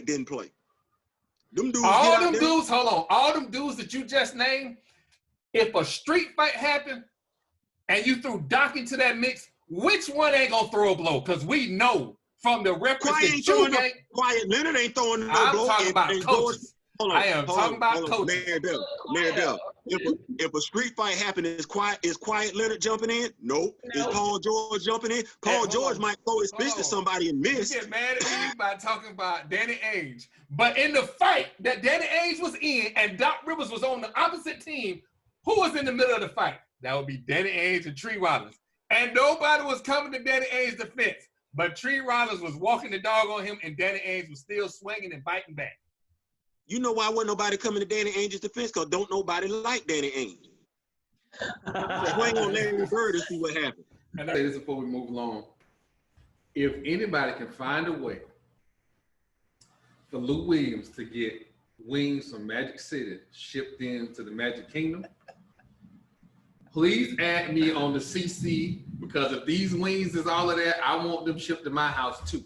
didn't play. Them dudes All them dudes, hold on. All them dudes that you just named, if a street fight happened and you threw Doc into that mix, which one ain't gonna throw a blow? Because we know from the reference that you gave. Quiet Leonard ain't throwing no blow. I'm talking about coaches. I am talking about coaches. Mayor, if a street fight happened, is Quiet Leonard jumping in? Nope. Is Paul George jumping in? Paul George might throw his fist to somebody and miss. You get mad at me by talking about Danny Ainge. But in the fight that Danny Ainge was in and Doc Rivers was on the opposite team, who was in the middle of the fight? That would be Danny Ainge and Tree Rollins. And nobody was coming to Danny Ainge's defense. But Tree Rollins was walking the dog on him and Danny Ainge was still swinging and biting back. You know why wasn't nobody coming to Danny Ainge's defense? Because don't nobody like Danny Ainge. Swing on Larry Bird and see what happens. And I say this before we move along. If anybody can find a way for Lou Williams to get wings from Magic City shipped into the Magic Kingdom, please add me on the CC, because if these wings is all of that, I want them shipped to my house too.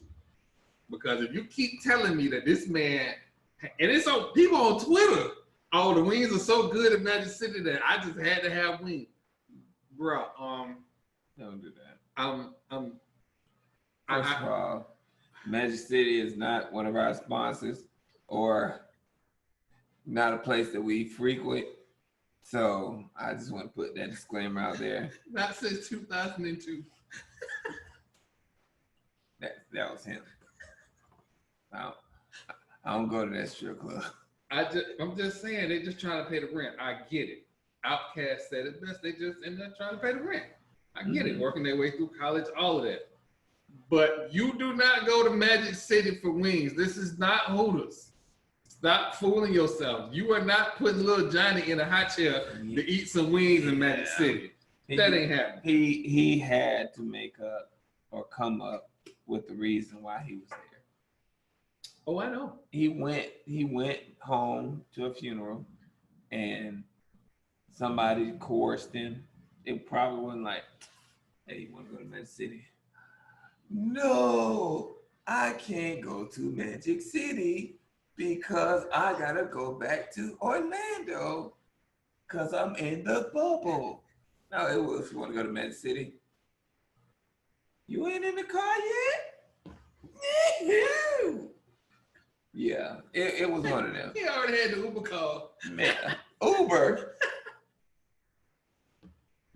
Because if you keep telling me that this man, and it's on people on Twitter, oh, the wings are so good in Magic City that I just had to have wings. Bro, don't do that. First of all, Magic City is not one of our sponsors or not a place that we frequent. So I just want to put that disclaimer out there. Not since 2002. That was him. I don't go to that strip club. I'm just saying, they're just trying to pay the rent. I get it. Outkast said it best. They just end up trying to pay the rent. I get it. Working their way through college, all of that. But you do not go to Magic City for wings. This is not Hooters. Stop fooling yourself. You are not putting little Johnny in a hot chair to eat some wings in Magic City. That ain't happening. He had to make up or come up with the reason why he was there. Oh, I know. He went home to a funeral and somebody coerced him. It probably wasn't like, hey, you want to go to Magic City? No, I can't go to Magic City because I gotta go back to Orlando because I'm in the bubble. No, it was, you want to go to Magic City? You ain't in the car yet? Yeah, it was one of them. He already had the Uber call. Man, Uber?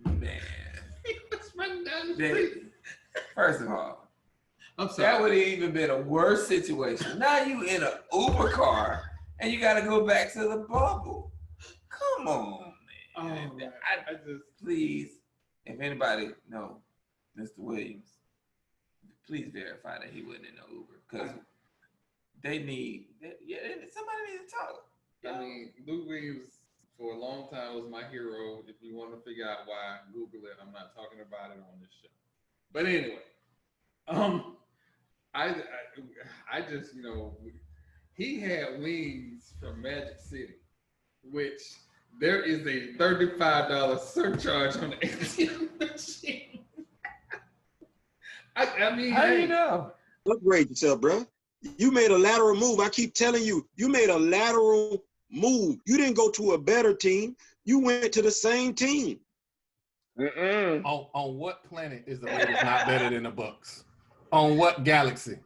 Man. He was running down the street. First of all, I'm sorry. that would have even been a worse situation. Now you in an Uber car and you got to go back to the bubble. Come on, man. Oh, I just please, if anybody know Mr. Williams, please verify that he wasn't in the Uber because somebody needs to talk. I mean, Lou Williams for a long time was my hero. If you want to figure out why, Google it. I'm not talking about it on this show. But anyway, I just, he had wings from Magic City, which there is a $35 surcharge on the ATM machine. I mean, how do you know? Upgrade yourself, bro. You made a lateral move. I keep telling you, you made a lateral move. You didn't go to a better team. You went to the same team. On what planet is the Raiders not better than the Bucks? On what galaxy?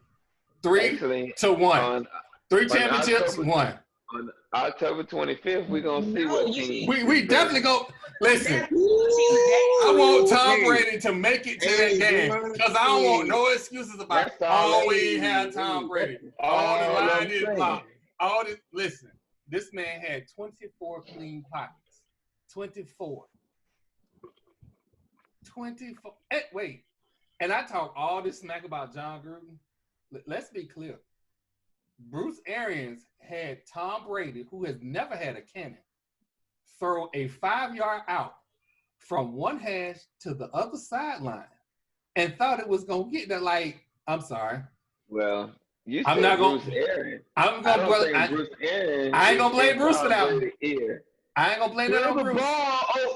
3 to 1. 3 championships, 1. On October 25th, we're going to see what team. We definitely go. Listen, I want Tom Brady to make it to that game because I don't want no excuses about we had Tom Brady. All the line is blocked. Listen, this man had 24 clean pockets. 24. Wait, and I talk all this smack about John Gruden. Let's be clear. Bruce Arians had Tom Brady, who has never had a cannon, throw a 5-yard out from one hash to the other sideline and thought it was going to get that. Like, I'm sorry. Well, you I'm said not Bruce gonna, Arians. I'm going to blame Bruce Arians. I ain't going to blame Bruce for that one. I ain't going to blame that on Bruce.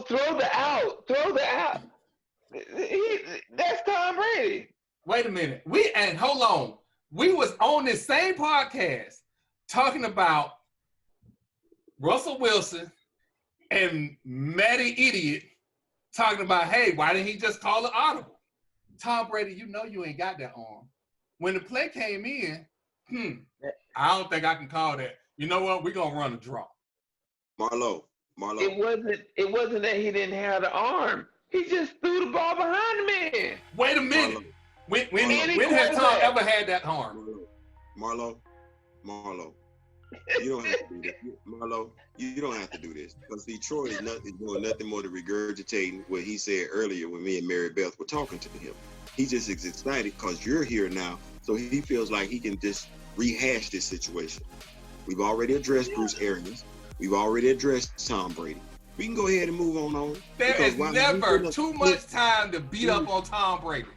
Throw the out. That's Tom Brady. Wait a minute. Hold on. We was on this same podcast talking about Russell Wilson and Matty Idiot talking about, hey, why didn't he just call it audible? Tom Brady, you know you ain't got that arm. When the play came in, I don't think I can call that. You know what? We're gonna run a draw. Marlo. It wasn't that he didn't have the arm. He just threw the ball behind the man. Wait a minute. When has Tom ever had that arm? Marlo, you don't have to do this. Marlo, you don't have to do this. Because see, Troy is doing nothing more than regurgitating what he said earlier when me and Mary Beth were talking to him. He just is excited because you're here now, so he feels like he can just rehash this situation. We've already addressed Bruce Arians. We've already addressed Tom Brady. We can go ahead and move on. There is never too much time to beat up on Tom Brady.